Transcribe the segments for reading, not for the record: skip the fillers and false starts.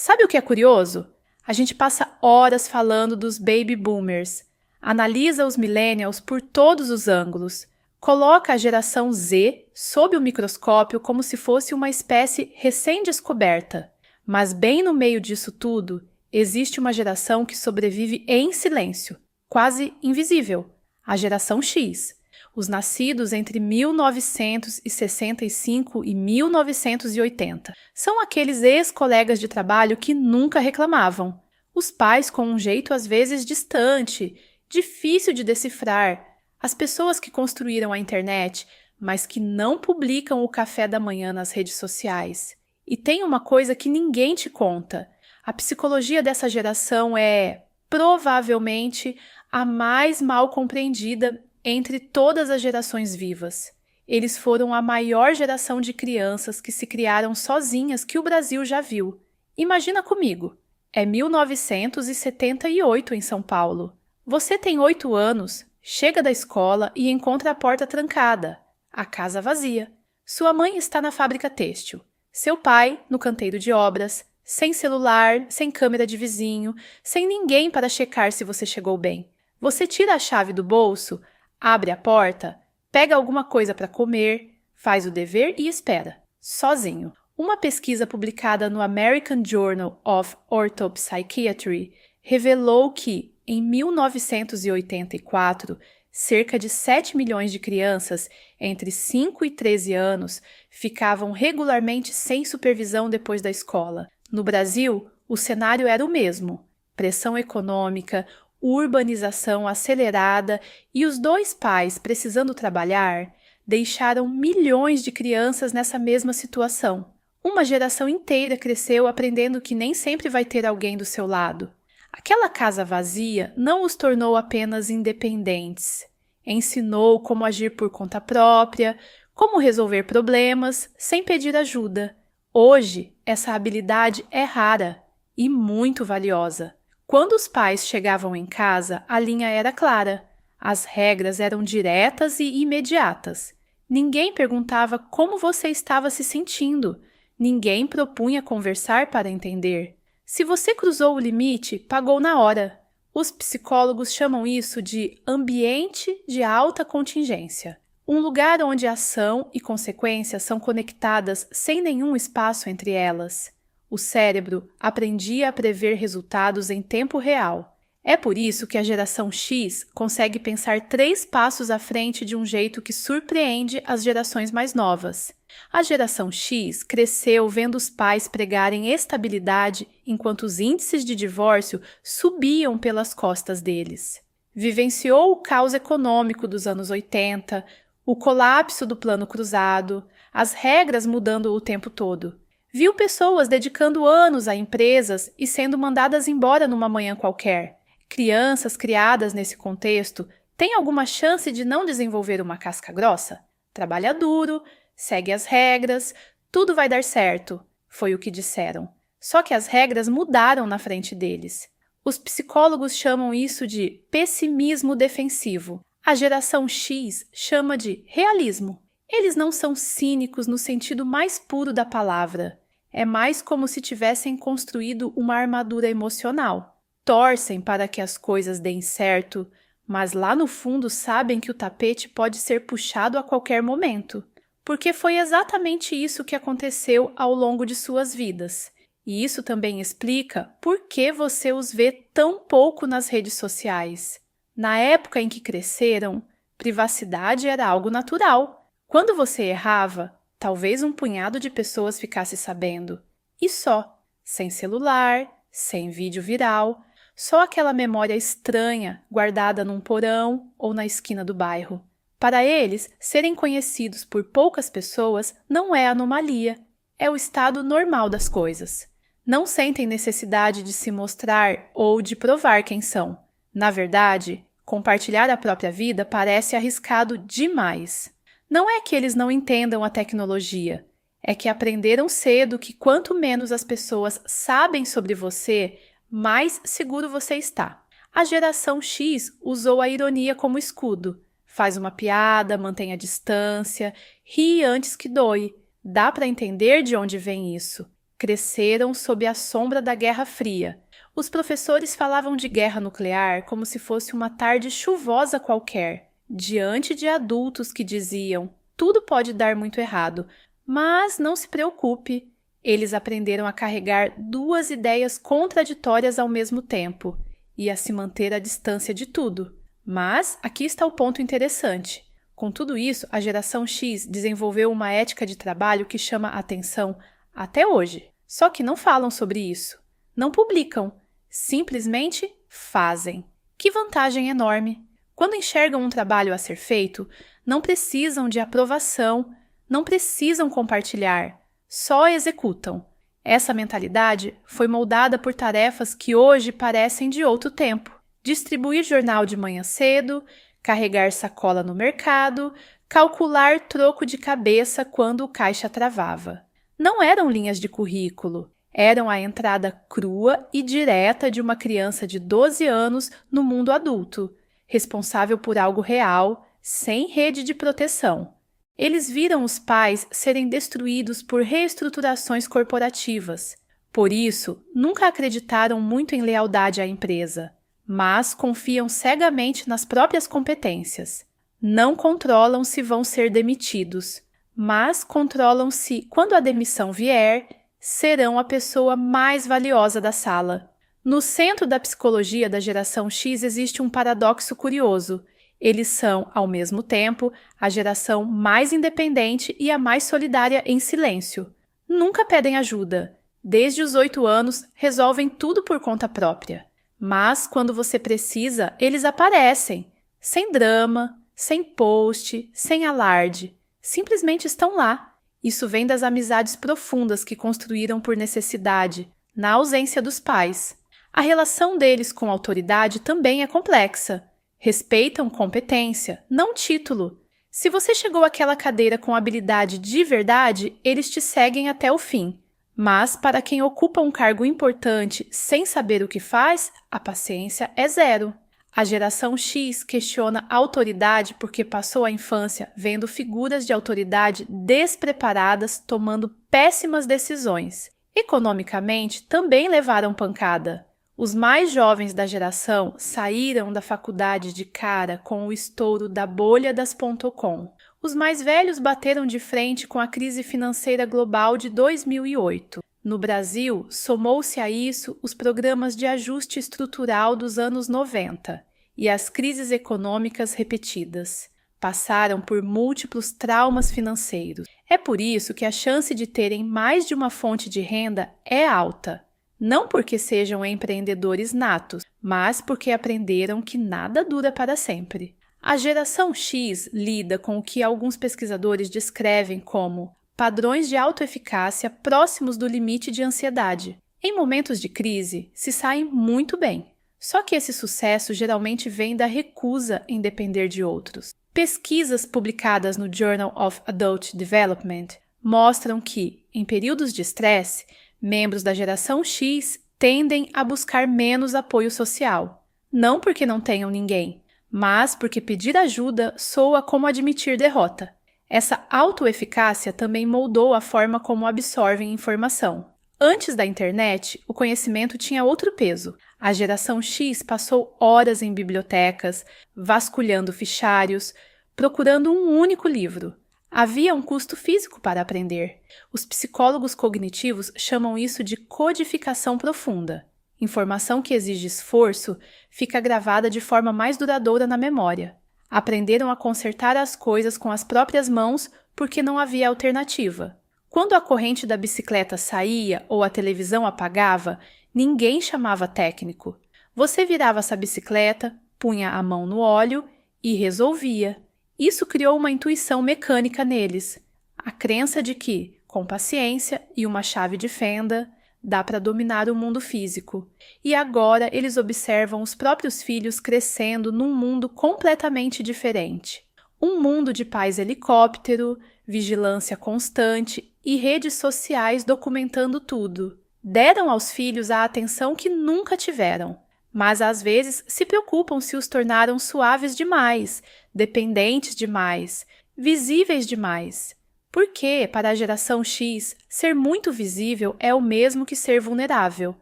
Sabe o que é curioso? A gente passa horas falando dos baby boomers, analisa os millennials por todos os ângulos, coloca a geração Z sob o microscópio como se fosse uma espécie recém-descoberta. Mas bem no meio disso tudo, existe uma geração que sobrevive em silêncio, quase invisível, a geração X. Os nascidos entre 1965 e 1980. São aqueles ex-colegas de trabalho que nunca reclamavam. Os pais com um jeito às vezes distante, difícil de decifrar. As pessoas que construíram a internet, mas que não publicam o café da manhã nas redes sociais. E tem uma coisa que ninguém te conta. A psicologia dessa geração é, provavelmente, a mais mal compreendida entre todas as gerações vivas. Eles foram a maior geração de crianças que se criaram sozinhas que o Brasil já viu. Imagina comigo, é 1978 em São Paulo. Você tem 8 anos, chega da escola e encontra a porta trancada, a casa vazia. Sua mãe está na fábrica têxtil, seu pai no canteiro de obras, sem celular, sem câmera de vizinho, sem ninguém para checar se você chegou bem. Você tira a chave do bolso, abre a porta, pega alguma coisa para comer, faz o dever e espera, sozinho. Uma pesquisa publicada no American Journal of Orthopsychiatry revelou que, em 1984, cerca de 7 milhões de crianças entre 5 e 13 anos ficavam regularmente sem supervisão depois da escola. No Brasil, o cenário era o mesmo: pressão econômica, urbanização acelerada e os dois pais precisando trabalhar deixaram milhões de crianças nessa mesma situação. Uma geração inteira cresceu aprendendo que nem sempre vai ter alguém do seu lado. Aquela casa vazia não os tornou apenas independentes. Ensinou como agir por conta própria, como resolver problemas sem pedir ajuda. Hoje, essa habilidade é rara e muito valiosa. Quando os pais chegavam em casa, a linha era clara. As regras eram diretas e imediatas. Ninguém perguntava como você estava se sentindo. Ninguém propunha conversar para entender. Se você cruzou o limite, pagou na hora. Os psicólogos chamam isso de ambiente de alta contingência. Um lugar onde ação e consequência são conectadas sem nenhum espaço entre elas. O cérebro aprendia a prever resultados em tempo real. É por isso que a geração X consegue pensar 3 passos à frente de um jeito que surpreende as gerações mais novas. A geração X cresceu vendo os pais pregarem estabilidade enquanto os índices de divórcio subiam pelas costas deles. Vivenciou o caos econômico dos anos 80, o colapso do plano cruzado, as regras mudando o tempo todo. Viu pessoas dedicando anos a empresas e sendo mandadas embora numa manhã qualquer. Crianças criadas nesse contexto têm alguma chance de não desenvolver uma casca grossa? Trabalha duro, segue as regras, tudo vai dar certo, foi o que disseram. Só que as regras mudaram na frente deles. Os psicólogos chamam isso de pessimismo defensivo. A geração X chama de realismo. Eles não são cínicos no sentido mais puro da palavra. É mais como se tivessem construído uma armadura emocional. Torcem para que as coisas deem certo, mas lá no fundo sabem que o tapete pode ser puxado a qualquer momento. Porque foi exatamente isso que aconteceu ao longo de suas vidas. E isso também explica por que você os vê tão pouco nas redes sociais. Na época em que cresceram, privacidade era algo natural. Quando você errava, talvez um punhado de pessoas ficasse sabendo. E só, sem celular, sem vídeo viral, só aquela memória estranha guardada num porão ou na esquina do bairro. Para eles, serem conhecidos por poucas pessoas não é anomalia, é o estado normal das coisas. Não sentem necessidade de se mostrar ou de provar quem são. Na verdade, compartilhar a própria vida parece arriscado demais. Não é que eles não entendam a tecnologia, é que aprenderam cedo que quanto menos as pessoas sabem sobre você, mais seguro você está. A geração X usou a ironia como escudo. Faz uma piada, mantém a distância, ri antes que doe. Dá para entender de onde vem isso. Cresceram sob a sombra da Guerra Fria. Os professores falavam de guerra nuclear como se fosse uma tarde chuvosa qualquer, diante de adultos que diziam: tudo pode dar muito errado, mas não se preocupe. Eles aprenderam a carregar duas ideias contraditórias ao mesmo tempo e a se manter à distância de tudo. Mas aqui está o ponto interessante. Com tudo isso, a geração X desenvolveu uma ética de trabalho que chama a atenção até hoje. Só que não falam sobre isso, não publicam, simplesmente fazem. Que vantagem enorme! Quando enxergam um trabalho a ser feito, não precisam de aprovação, não precisam compartilhar, só executam. Essa mentalidade foi moldada por tarefas que hoje parecem de outro tempo. Distribuir jornal de manhã cedo, carregar sacola no mercado, calcular troco de cabeça quando o caixa travava. Não eram linhas de currículo, eram a entrada crua e direta de uma criança de 12 anos no mundo adulto, responsável por algo real, sem rede de proteção. Eles viram os pais serem destruídos por reestruturações corporativas. Por isso, nunca acreditaram muito em lealdade à empresa, mas confiam cegamente nas próprias competências. Não controlam se vão ser demitidos, mas controlam se, quando a demissão vier, serão a pessoa mais valiosa da sala. No centro da psicologia da geração X existe um paradoxo curioso. Eles são, ao mesmo tempo, a geração mais independente e a mais solidária em silêncio. Nunca pedem ajuda. Desde os 8 anos, resolvem tudo por conta própria. Mas, quando você precisa, eles aparecem. Sem drama, sem post, sem alarde. Simplesmente estão lá. Isso vem das amizades profundas que construíram por necessidade, na ausência dos pais. A relação deles com a autoridade também é complexa. Respeitam competência, não título. Se você chegou àquela cadeira com habilidade de verdade, eles te seguem até o fim. Mas, para quem ocupa um cargo importante sem saber o que faz, a paciência é zero. A geração X questiona a autoridade porque passou a infância vendo figuras de autoridade despreparadas tomando péssimas decisões. Economicamente, também levaram pancada. Os mais jovens da geração saíram da faculdade de cara com o estouro da bolha das .com. Os mais velhos bateram de frente com a crise financeira global de 2008. No Brasil, somou-se a isso os programas de ajuste estrutural dos anos 90 e as crises econômicas repetidas. Passaram por múltiplos traumas financeiros. É por isso que a chance de terem mais de uma fonte de renda é alta. Não porque sejam empreendedores natos, mas porque aprenderam que nada dura para sempre. A geração X lida com o que alguns pesquisadores descrevem como padrões de autoeficácia próximos do limite de ansiedade. Em momentos de crise, se saem muito bem. Só que esse sucesso geralmente vem da recusa em depender de outros. Pesquisas publicadas no Journal of Adult Development mostram que, em períodos de estresse, membros da geração X tendem a buscar menos apoio social. Não porque não tenham ninguém, mas porque pedir ajuda soa como admitir derrota. Essa autoeficácia também moldou a forma como absorvem informação. Antes da internet, o conhecimento tinha outro peso. A geração X passou horas em bibliotecas, vasculhando fichários, procurando um único livro. Havia um custo físico para aprender. Os psicólogos cognitivos chamam isso de codificação profunda. Informação que exige esforço fica gravada de forma mais duradoura na memória. Aprenderam a consertar as coisas com as próprias mãos porque não havia alternativa. Quando a corrente da bicicleta saía ou a televisão apagava, ninguém chamava técnico. Você virava essa bicicleta, punha a mão no óleo e resolvia. Isso criou uma intuição mecânica neles, a crença de que, com paciência e uma chave de fenda, dá para dominar o mundo físico. E agora eles observam os próprios filhos crescendo num mundo completamente diferente. Um mundo de pais helicóptero, vigilância constante e redes sociais documentando tudo. Deram aos filhos a atenção que nunca tiveram. Mas às vezes se preocupam se os tornaram suaves demais, dependentes demais, visíveis demais. Porque, para a geração X, ser muito visível é o mesmo que ser vulnerável.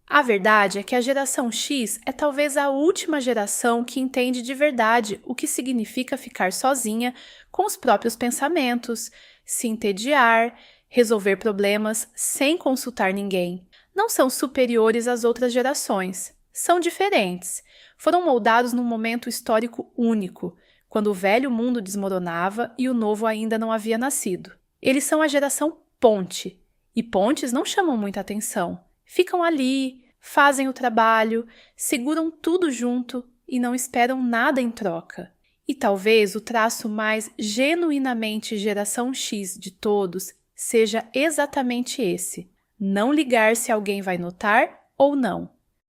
A verdade é que a geração X é talvez a última geração que entende de verdade o que significa ficar sozinha com os próprios pensamentos, se entediar, resolver problemas sem consultar ninguém. Não são superiores às outras gerações. São diferentes. Foram moldados num momento histórico único, quando o velho mundo desmoronava e o novo ainda não havia nascido. Eles são a geração ponte, e pontes não chamam muita atenção. Ficam ali, fazem o trabalho, seguram tudo junto e não esperam nada em troca. E talvez o traço mais genuinamente geração X de todos seja exatamente esse: não ligar se alguém vai notar ou não.